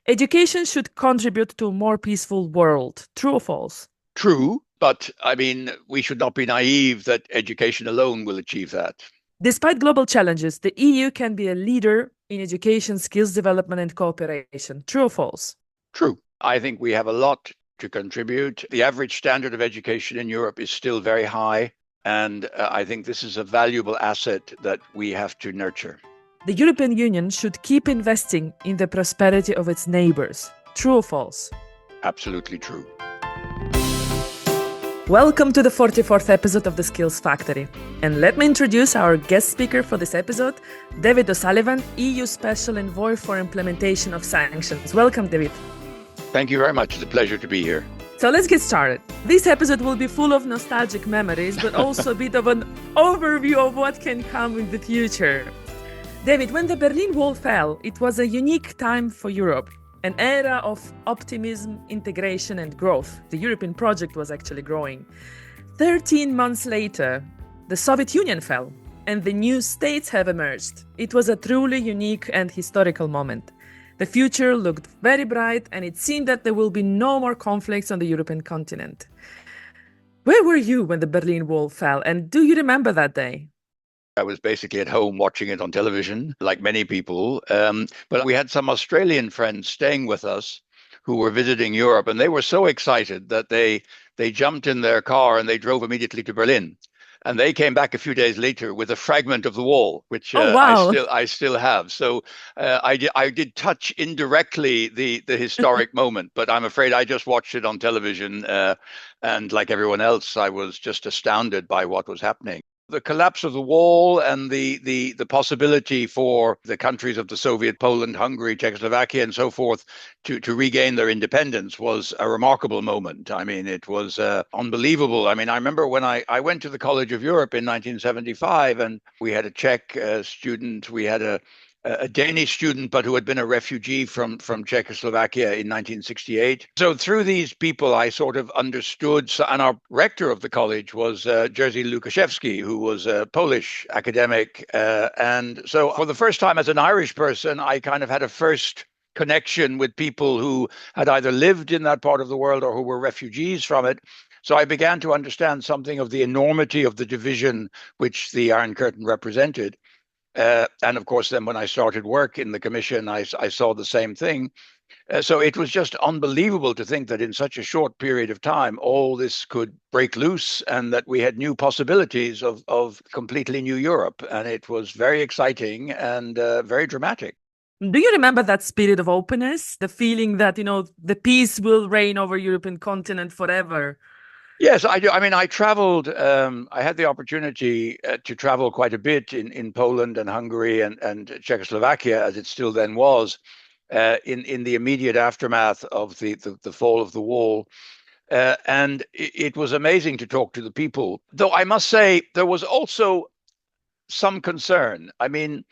Education should contribute to a more peaceful world. True or false? True, but I mean, we should not be naive that education alone will achieve that. Despite global challenges, the EU can be a leader in education, skills development, and cooperation. True or false? True. I think we have a lot to contribute. The average standard of education in Europe is still very high, and I think this is a valuable asset that we have to nurture. The European Union should keep investing in the prosperity of its neighbours. True or false? Absolutely true. Welcome to the 44th episode of the Skills Factory. And let me introduce our guest speaker for this episode, David O'Sullivan, EU Special Envoy for Implementation of Sanctions. Welcome, David. Thank you very much. It's a pleasure to be here. So let's get started. This episode will be full of nostalgic memories, but also a bit of an overview of what can come in the future. David, when the Berlin Wall fell, it was a unique time for Europe. An era of optimism, integration, and growth. The European project was actually growing. 13 months later, the Soviet Union fell, and the new states have emerged. It was a truly unique and historical moment. The future looked very bright, and it seemed that there will be no more conflicts on the European continent. Where were you when the Berlin Wall fell, and do you remember that day? I was basically at home watching it on television, like many people. But we had some Australian friends staying with us who were visiting Europe, and they were so excited that they jumped in their car and they drove immediately to Berlin. And they came back a few days later with a fragment of the wall, which Wow. I still have. So I did touch indirectly the historic moment, but I'm afraid I just watched it on television. And like everyone else, I was just astounded by what was happening. The collapse of the wall and the possibility for the countries of the Soviet Poland, Hungary, Czechoslovakia, and so forth to regain their independence was a remarkable moment. I mean, it was unbelievable. I mean, I remember when I went to the College of Europe in 1975, and we had a Czech student, we had a Danish student, but who had been a refugee from Czechoslovakia in 1968. So through these people, I sort of understood. And our rector of the college was Jerzy Lukaszewski, who was a Polish academic. And so for the first time as an Irish person, I kind of had a first connection with people who had either lived in that part of the world or who were refugees from it. So I began to understand something of the enormity of the division which the Iron Curtain represented. And of course, then when I started work in the commission, I saw the same thing. So it was just unbelievable to think that in such a short period of time, all this could break loose and that we had new possibilities of completely new Europe. And it was very exciting and very dramatic. Do you remember that spirit of openness, the feeling that, the peace will reign over European continent forever? Yes, I do. I mean, I traveled, I had the opportunity to travel quite a bit in Poland and Hungary and Czechoslovakia, as it still then was, in the immediate aftermath of the fall of the wall. And it was amazing to talk to the people. Though I must say, there was also some concern. I mean,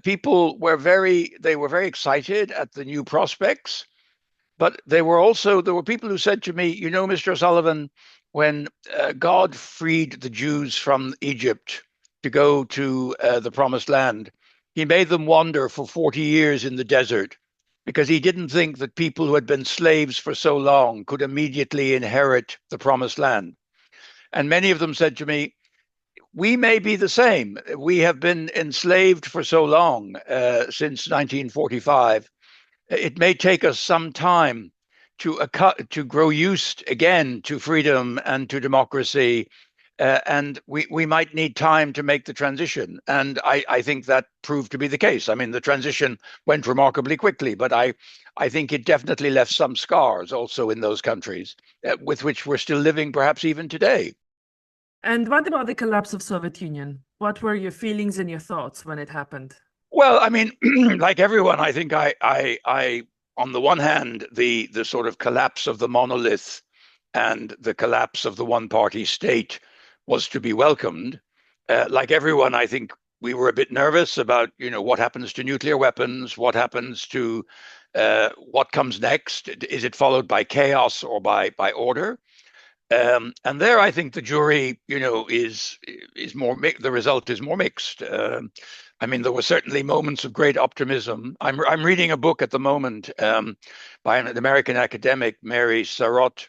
people were very excited at the new prospects. But there were people who said to me, Mr. O'Sullivan, when God freed the Jews from Egypt to go to the Promised Land, he made them wander for 40 years in the desert because he didn't think that people who had been slaves for so long could immediately inherit the Promised Land. And many of them said to me, we may be the same. We have been enslaved for so long, since 1945. It may take us some time to grow used again to freedom and to democracy, and we might need time to make the transition. And I think that proved to be the case. I mean, the transition went remarkably quickly, but I think it definitely left some scars also in those countries, with which we're still living perhaps even today. And what about the collapse of Soviet Union? What were your feelings and your thoughts when it happened? Well, I mean, like everyone, I think I on the one hand, the sort of collapse of the monolith and the collapse of the one-party state was to be welcomed. Like everyone, I think we were a bit nervous about, what happens to nuclear weapons, what happens to what comes next. Is it followed by chaos or by order? And there, I think the jury, is more. The result is more mixed. I mean, there were certainly moments of great optimism. I'm reading a book at the moment by an American academic, Mary Sarot,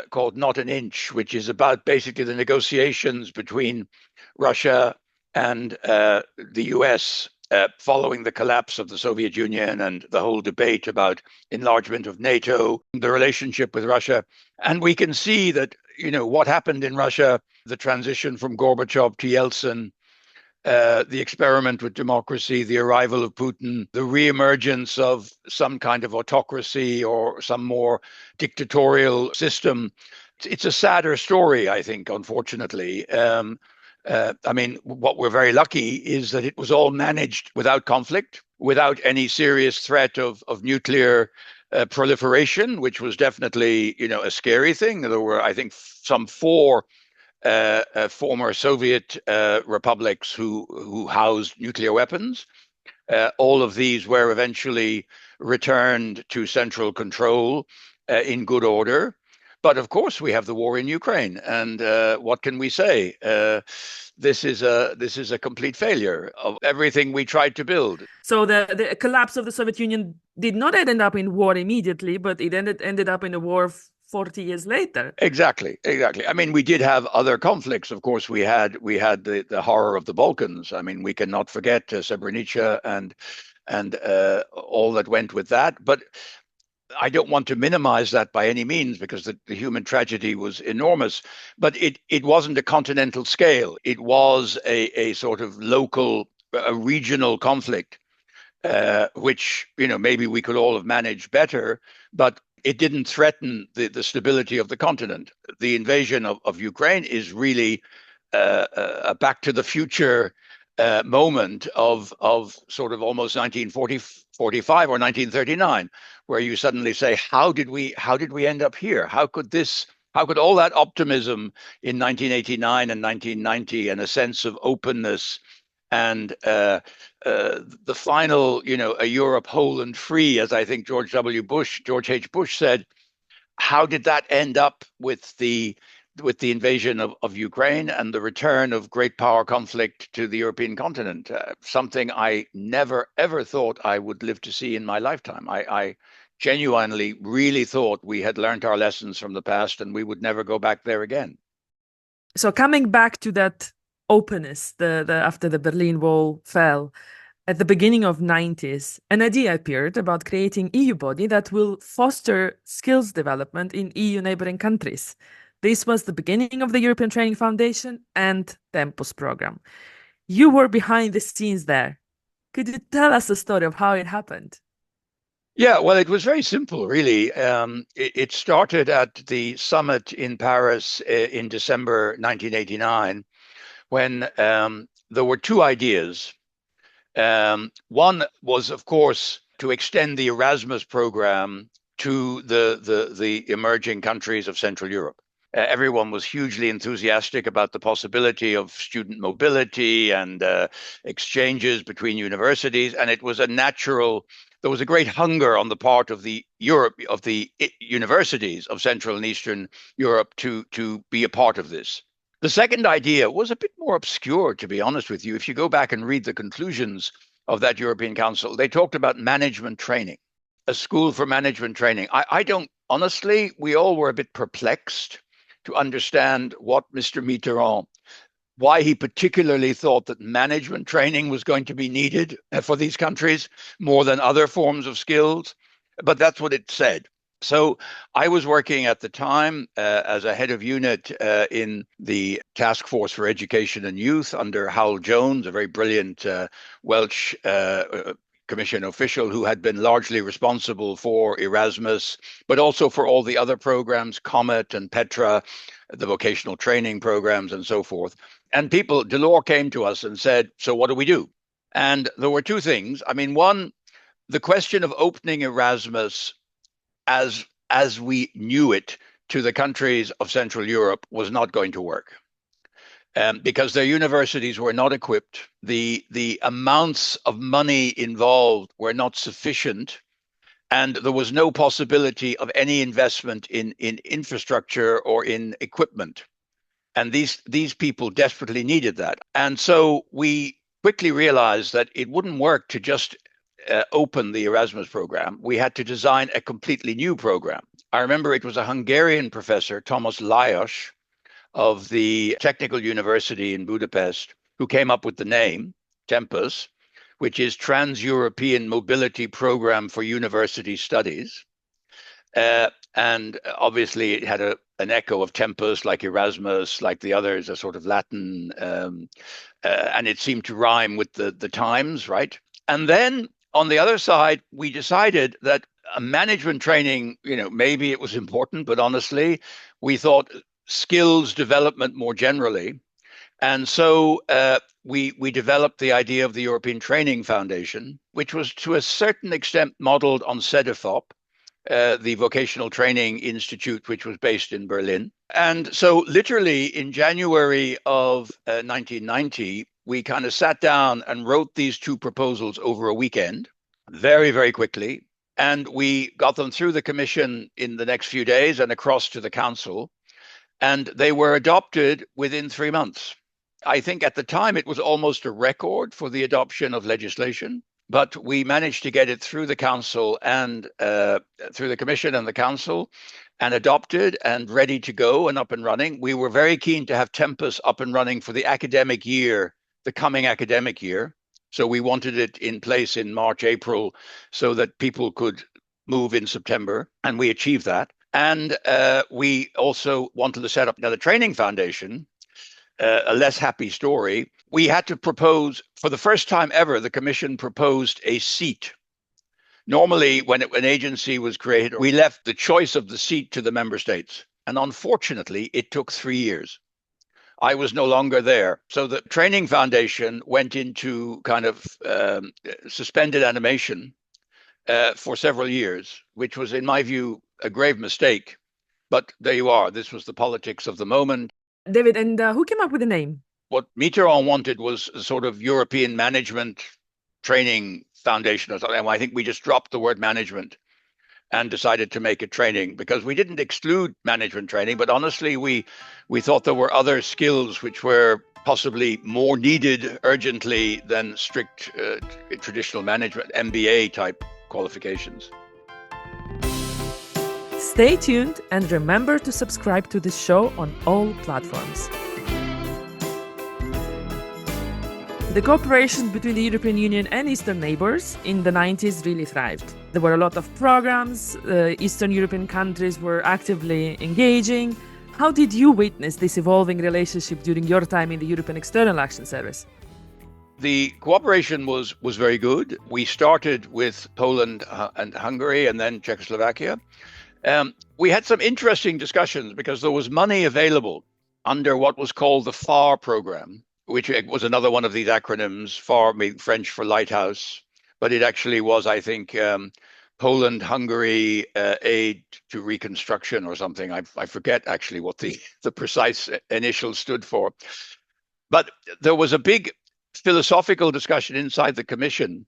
called Not an Inch, which is about basically the negotiations between Russia and the US following the collapse of the Soviet Union and the whole debate about enlargement of NATO, the relationship with Russia. And we can see that, what happened in Russia, the transition from Gorbachev to Yeltsin, the experiment with democracy, the arrival of Putin, the reemergence of some kind of autocracy or some more dictatorial system. It's a sadder story, I think, unfortunately. I mean, what we're very lucky is that it was all managed without conflict, without any serious threat of nuclear proliferation, which was definitely, a scary thing. There were, I think, some four former Soviet republics who housed nuclear weapons. All of these were eventually returned to central control in good order. But of course, we have the war in Ukraine, and what can we say? This is a complete failure of everything we tried to build. So the collapse of the Soviet Union did not end up in war immediately, but it ended up in a war 40 years later. Exactly. I mean, we did have other conflicts. Of course, we had the horror of the Balkans. I mean, we cannot forget Srebrenica and all that went with that. But I don't want to minimize that by any means, because the human tragedy was enormous. But it wasn't a continental scale. It was a sort of local, a regional conflict, which maybe we could all have managed better, but it didn't threaten the stability of the continent. The invasion of Ukraine is really a back to the future moment of sort of almost 1945 or 1939, where you suddenly say, how did we end up here? How could all that optimism in 1989 and 1990 and a sense of openness and the final, a Europe whole and free, as I think George H. Bush said, how did that end up with the invasion of Ukraine and the return of great power conflict to the European continent? Something I never, ever thought I would live to see in my lifetime. I genuinely really thought we had learned our lessons from the past and we would never go back there again. So coming back to that openness, after the Berlin Wall fell, at the beginning of 90s, an idea appeared about creating EU body that will foster skills development in EU neighboring countries. This was the beginning of the European Training Foundation and Tempus Program. You were behind the scenes there. Could you tell us the story of how it happened? Yeah, well, it was very simple, really. It started at the summit in Paris in December 1989, when there were two ideas. One was, of course, to extend the Erasmus program to the emerging countries of Central Europe. Everyone was hugely enthusiastic about the possibility of student mobility and exchanges between universities, and it was there was a great hunger on the part of the universities of Central and Eastern Europe to be a part of this. The second idea was a bit more obscure, to be honest with you. If you go back and read the conclusions of that European Council, they talked about management training, a school for management training. I don't, honestly, we all were a bit perplexed to understand what Mr. Mitterrand, why he particularly thought that management training was going to be needed for these countries more than other forms of skills. But that's what it said. So I was working at the time as a head of unit in the Task Force for Education and Youth under Howell Jones, a very brilliant Welsh Commission official who had been largely responsible for Erasmus, but also for all the other programs, Comet and Petra, the vocational training programs and so forth. And Delors came to us and said, so what do we do? And there were two things. I mean, one, the question of opening Erasmus as we knew it to the countries of Central Europe was not going to work. Because their universities were not equipped. The amounts of money involved were not sufficient, and there was no possibility of any investment in infrastructure or in equipment. And these people desperately needed that. And so we quickly realized that it wouldn't work to just open the Erasmus program. We had to design a completely new program. I remember it was a Hungarian professor, Thomas Lajos, of the Technical University in Budapest, who came up with the name Tempus, which is Trans-European Mobility Program for University Studies. And obviously it had an echo of Tempus, like Erasmus, like the others, a sort of Latin, and it seemed to rhyme with the times, right? And then on the other side, we decided that a management training, maybe it was important, but honestly, we thought skills development more generally. And so we developed the idea of the European Training Foundation, which was to a certain extent modeled on CEDEFOP, the Vocational Training Institute, which was based in Berlin. And so literally in January of 1990, we kind of sat down and wrote these two proposals over a weekend, very, very quickly. And we got them through the commission in the next few days and across to the council. And they were adopted within 3 months. I think at the time it was almost a record for the adoption of legislation, but we managed to get it through the council and through the commission and the council and adopted and ready to go and up and running. We were very keen to have Tempus up and running for the academic year, the coming academic year. So we wanted it in place in March, April, so that people could move in September, and we achieved that. And we also wanted to set up another training foundation, a less happy story. We had to propose, for the first time ever, the Commission proposed a seat. Normally, when an agency was created, we left the choice of the seat to the member states. And unfortunately, it took 3 years. I was no longer there. So the training foundation went into kind of suspended animation for several years, which was, in my view, a grave mistake. But there you are. This was the politics of the moment. David, and who came up with the name? What Mitterrand wanted was a sort of European Management Training Foundation or something. I think we just dropped the word management and decided to make it training, because we didn't exclude management training, but honestly, we thought there were other skills which were possibly more needed urgently than strict traditional management, MBA type qualifications. Stay tuned and remember to subscribe to this show on all platforms. The cooperation between the European Union and Eastern neighbours in the 90s really thrived. There were a lot of programs, Eastern European countries were actively engaging. How did you witness this evolving relationship during your time in the European External Action Service? The cooperation was very good. We started with Poland and Hungary and then Czechoslovakia. We had some interesting discussions because there was money available under what was called the FAR program, which was another one of these acronyms, FAR meaning French for lighthouse, but it actually was, I think, Poland, Hungary, aid to reconstruction or something. I forget actually what the precise initials stood for. But there was a big philosophical discussion inside the commission,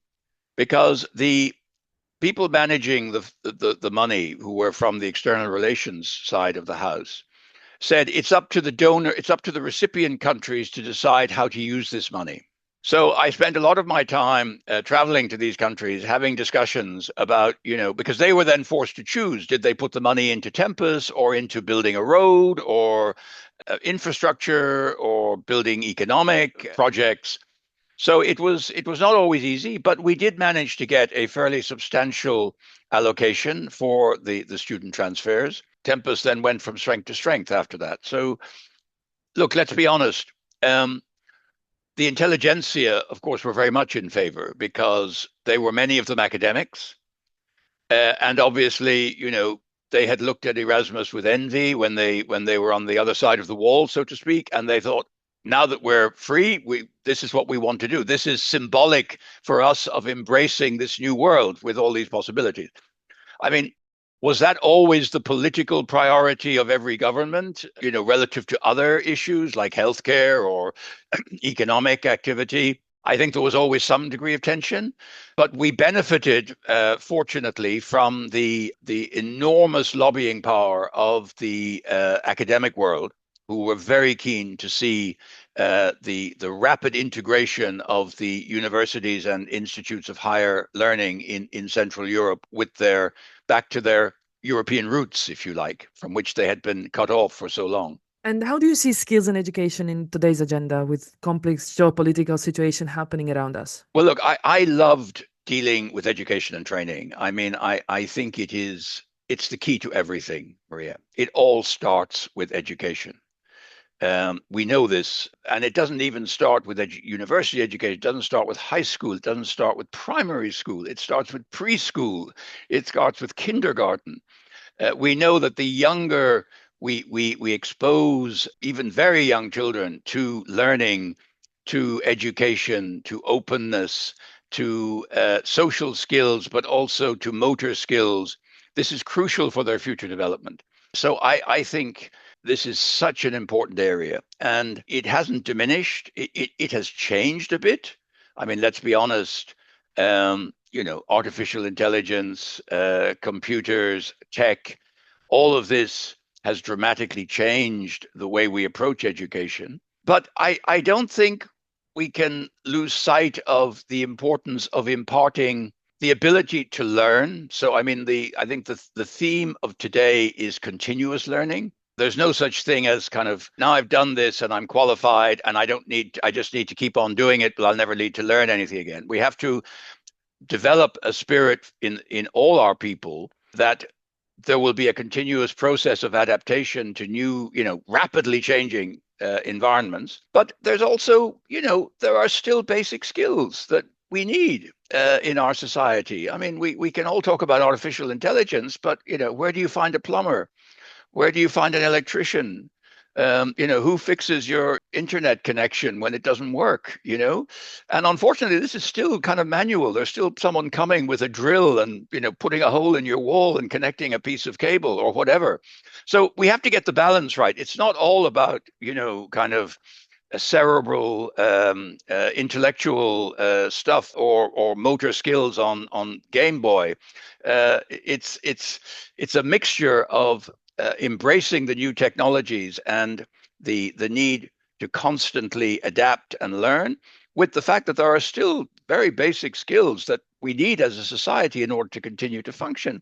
because the people managing the money, who were from the external relations side of the house, said it's up to the donor, it's up to the recipient countries to decide how to use this money. So I spent a lot of my time traveling to these countries, having discussions about, because they were then forced to choose. Did they put the money into Tempus or into building a road or infrastructure or building economic projects? So it was not always easy, but we did manage to get a fairly substantial allocation for the student transfers. Tempus then went from strength to strength after that. So look, let's be honest. The intelligentsia, of course, were very much in favor, because they were, many of them, academics. And obviously, they had looked at Erasmus with envy when they were on the other side of the wall, so to speak, and they thought, now that we're free, this is what we want to do. This is symbolic for us of embracing this new world with all these possibilities. I mean, was that always the political priority of every government, relative to other issues like healthcare or economic activity? I think there was always some degree of tension, but we benefited, fortunately, from the enormous lobbying power of the academic world, who were very keen to see the rapid integration of the universities and institutes of higher learning in Central Europe with their back to their European roots, if you like, from which they had been cut off for so long. And how do you see skills and education in today's agenda with complex geopolitical situation happening around us? Well, look, I loved dealing with education and training. I mean, I think it's the key to everything, Maria. It all starts with education. We know this, and it doesn't even start with university education. It doesn't start with high school. It doesn't start with primary school. It starts with preschool. It starts with kindergarten. We know that the younger we expose even very young children to learning, to education, to openness, to social skills, but also to motor skills. This is crucial for their future development. So I think this is such an important area, and it hasn't diminished. It has changed a bit. I mean, let's be honest. Artificial intelligence, computers, tech, all of this has dramatically changed the way we approach education. But I don't think we can lose sight of the importance of imparting the ability to learn. So, I mean, I think the theme of today is continuous learning. There's no such thing as kind of, now I've done this and I'm qualified and I just need to keep on doing it, but I'll never need to learn anything again. We have to develop a spirit in all our people that there will be a continuous process of adaptation to new, rapidly changing environments. But there's also, there are still basic skills that we need in our society. I mean, we can all talk about artificial intelligence, but, where do you find a plumber? Where do you find an electrician? Who fixes your internet connection when it doesn't work, And unfortunately, this is still kind of manual. There's still someone coming with a drill and, putting a hole in your wall and connecting a piece of cable or whatever. So we have to get the balance right. It's not all about, kind of a cerebral, intellectual stuff or motor skills on Game Boy. It's a mixture of embracing the new technologies and the need to constantly adapt and learn, with the fact that there are still very basic skills that we need as a society in order to continue to function.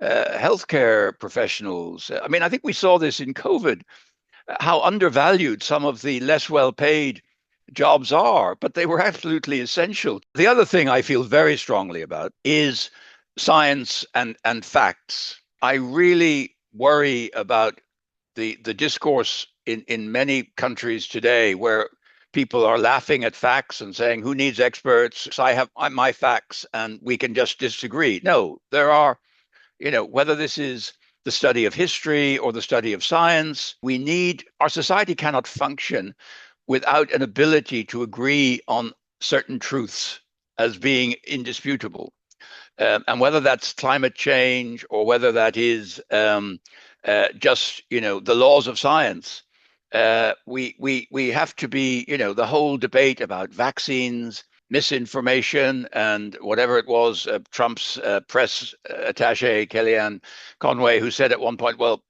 Healthcare professionals. I mean, I think we saw this in COVID, how undervalued some of the less well-paid jobs are, but they were absolutely essential. The other thing I feel very strongly about is science and facts. I really worry about the discourse in many countries today where people are laughing at facts and saying, who needs experts? I have my facts and we can just disagree. No, there are, whether this is the study of history or the study of science, our society cannot function without an ability to agree on certain truths as being indisputable. And whether that's climate change or whether that is just the laws of science, we have to be the whole debate about vaccines, misinformation, and whatever it was, Trump's press attaché Kellyanne Conway, who said at one point, well,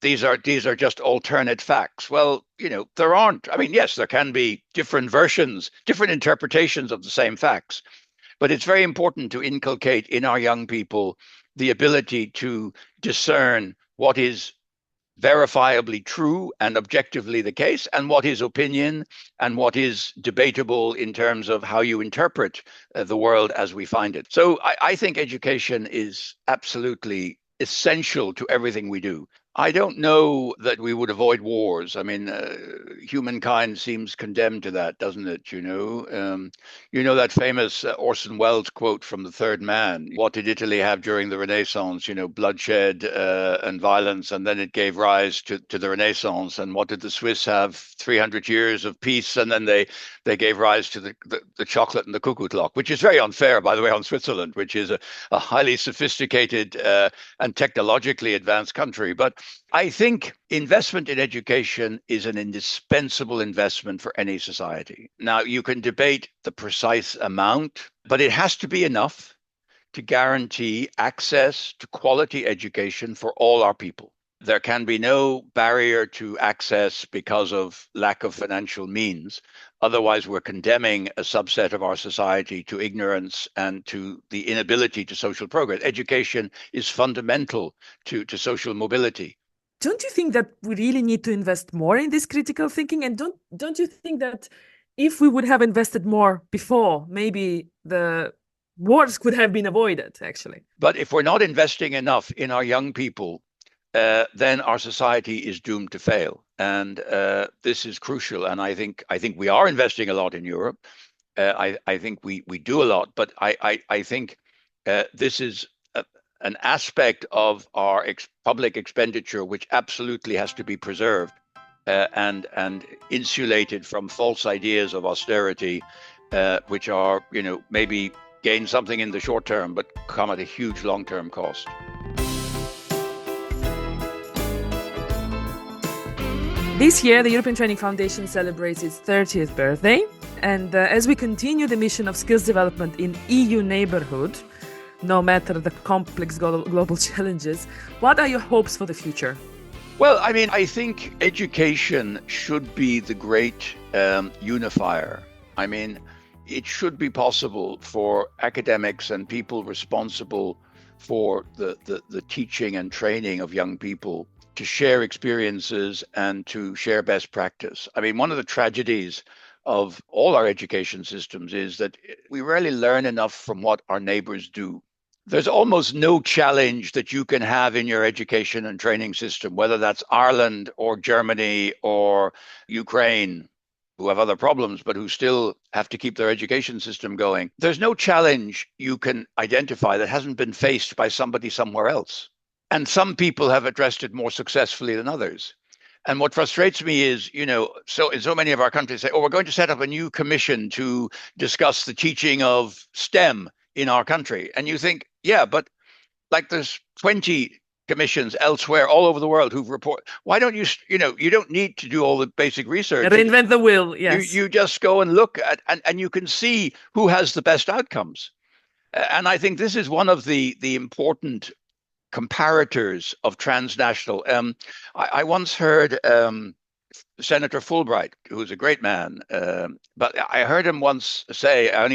these are just alternate facts. Well, there aren't. I mean, yes, there can be different versions, different interpretations of the same facts. But it's very important to inculcate in our young people the ability to discern what is verifiably true and objectively the case, and what is opinion and what is debatable in terms of how you interpret the world as we find it. So I think education is absolutely essential to everything we do. I don't know that we would avoid wars. I mean, humankind seems condemned to that, doesn't it? You know that famous Orson Welles quote from The Third Man. What did Italy have during the Renaissance? Bloodshed and violence, and then it gave rise to the Renaissance. And what did the Swiss have? 300 years of peace, and then they gave rise to the chocolate and the cuckoo clock, which is very unfair, by the way, on Switzerland, which is a highly sophisticated and technologically advanced country. But I think investment in education is an indispensable investment for any society. Now, you can debate the precise amount, but it has to be enough to guarantee access to quality education for all our people. There can be no barrier to access because of lack of financial means. Otherwise, we're condemning a subset of our society to ignorance and to the inability to social progress. Education is fundamental to social mobility. Don't you think that we really need to invest more in this critical thinking? And don't you think that if we would have invested more before, maybe the wars could have been avoided, actually? But if we're not investing enough in our young people, then our society is doomed to fail. And this is crucial. And I think we are investing a lot in Europe. I think we do a lot, but I think this is an aspect of our public expenditure which absolutely has to be preserved and insulated from false ideas of austerity, which are, maybe gain something in the short term, but come at a huge long-term cost. This year, the European Training Foundation celebrates its 30th birthday. And as we continue the mission of skills development in EU neighborhood, no matter the complex global challenges, what are your hopes for the future? Well, I think education should be the great unifier. It should be possible for academics and people responsible for the teaching and training of young people to share experiences and to share best practice. One of the tragedies of all our education systems is that we rarely learn enough from what our neighbors do. There's almost no challenge that you can have in your education and training system, whether that's Ireland or Germany or Ukraine, who have other problems, but who still have to keep their education system going. There's no challenge you can identify that hasn't been faced by somebody somewhere else. And some people have addressed it more successfully than others. And what frustrates me is, so in so many of our countries say, oh, we're going to set up a new commission to discuss the teaching of STEM in our country. And you think, yeah, but like there's 20 commissions elsewhere all over the world who've reported. Why don't you, you don't need to do all the basic research. Reinvent the wheel, yes. You just go and look at, and you can see who has the best outcomes. And I think this is one of the important comparators of transnational. I once heard Senator Fulbright, who's a great man, but I heard him once say, I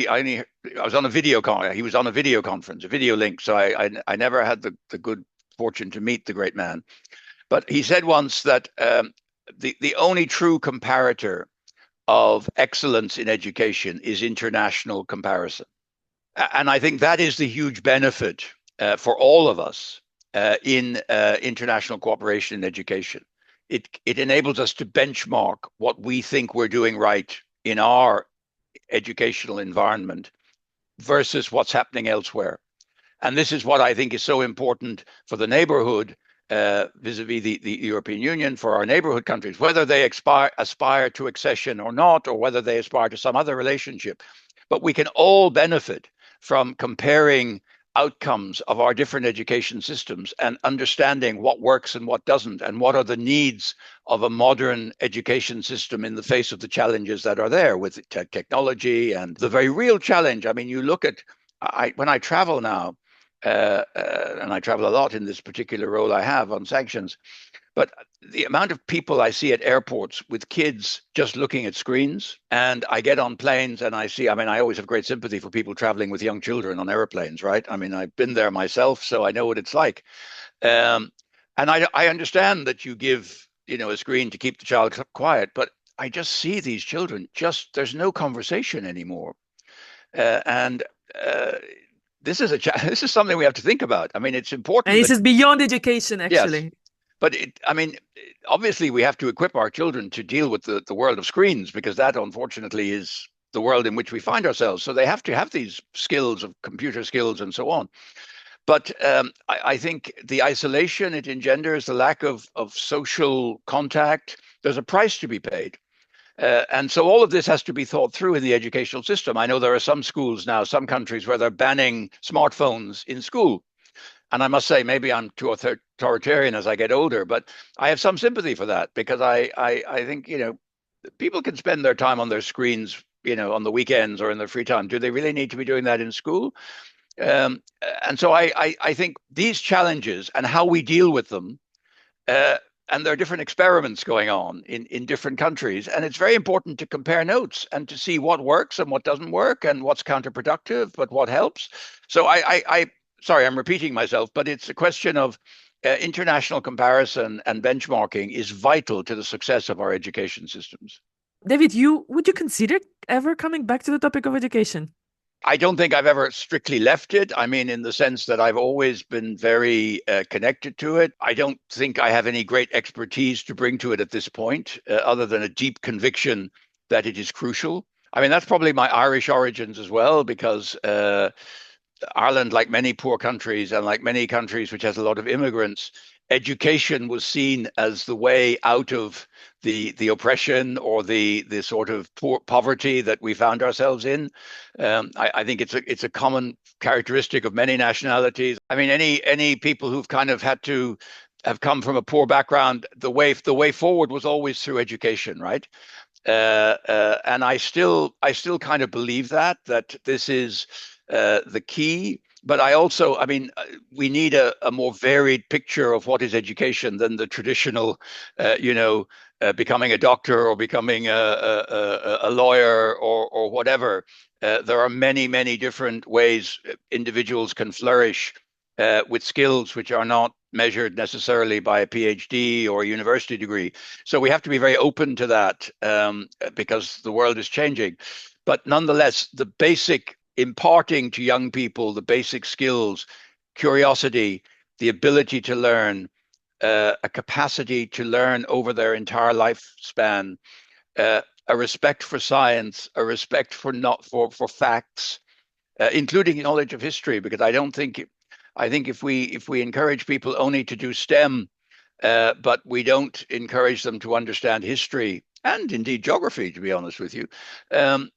was on a video he was on a video conference, a video link, so I never had the good fortune to meet the great man. But he said once that the only true comparator of excellence in education is international comparison. And I think that is the huge benefit for all of us in international cooperation in education. It enables us to benchmark what we think we're doing right in our educational environment versus what's happening elsewhere. And this is what I think is so important for the neighborhood vis-a-vis the European Union, for our neighborhood countries, whether they aspire to accession or not, or whether they aspire to some other relationship. But we can all benefit from comparing outcomes of our different education systems and understanding what works and what doesn't, and what are the needs of a modern education system in the face of the challenges that are there with technology and the very real challenge. You look at, when I travel now, and I travel a lot in this particular role I have on sanctions, but the amount of people I see at airports with kids just looking at screens, and I get on planes and I see, I always have great sympathy for people traveling with young children on airplanes, right? I've been there myself, so I know what it's like. And I understand that you give, a screen to keep the child quiet, but I just see these children, there's no conversation anymore. This is something we have to think about. It's important. And this is beyond education, actually. Yes. But obviously we have to equip our children to deal with the world of screens, because that unfortunately is the world in which we find ourselves. So they have to have these skills of computer skills and so on. But I think the isolation it engenders, the lack of social contact, there's a price to be paid. And so all of this has to be thought through in the educational system. I know there are some schools now, some countries, where they're banning smartphones in school. And I must say, maybe I'm too authoritarian as I get older, but I have some sympathy for that, because I think, people can spend their time on their screens, on the weekends or in their free time. Do they really need to be doing that in school? And so I think these challenges and how we deal with them And there are different experiments going on in different countries. And it's very important to compare notes and to see what works and what doesn't work and what's counterproductive, but what helps. So sorry, I'm repeating myself, but it's a question of international comparison and benchmarking is vital to the success of our education systems. David, would you consider ever coming back to the topic of education? I don't think I've ever strictly left it. I mean, in the sense that I've always been very connected to it. I don't think I have any great expertise to bring to it at this point, other than a deep conviction that it is crucial. I mean, that's probably my Irish origins as well, because Ireland, like many poor countries and like many countries which has a lot of immigrants, education was seen as the way out of the oppression or the sort of poverty that we found ourselves in. I think it's a common characteristic of many nationalities. I mean, any people who've kind of had to have come from a poor background, the way forward was always through education, right? And I still kind of believe that this is the key. But I mean, we need a more varied picture of what is education than the traditional, becoming a doctor or becoming a lawyer or whatever. There are many, many different ways individuals can flourish with skills which are not measured necessarily by a PhD or a university degree. So we have to be very open to that because the world is changing. But nonetheless, the basic imparting to young people the basic skills, curiosity, the ability to learn, a capacity to learn over their entire lifespan, a respect for science, a respect for facts, including knowledge of history. Because I think if we encourage people only to do STEM, but we don't encourage them to understand history and indeed geography, to be honest with you, then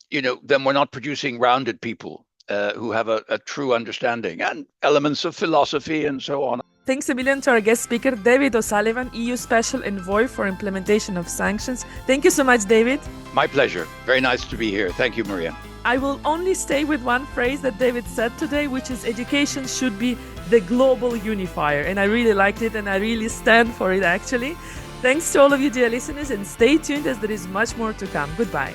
we're not producing rounded people who have a true understanding and elements of philosophy and so on. Thanks a million to our guest speaker, David O'Sullivan, EU Special Envoy for Implementation of Sanctions. Thank you so much, David. My pleasure. Very nice to be here. Thank you, Maria. I will only stay with one phrase that David said today, which is education should be the global unifier. And I really liked it, and I really stand for it, actually. Thanks to all of you, dear listeners, and stay tuned as there is much more to come. Goodbye.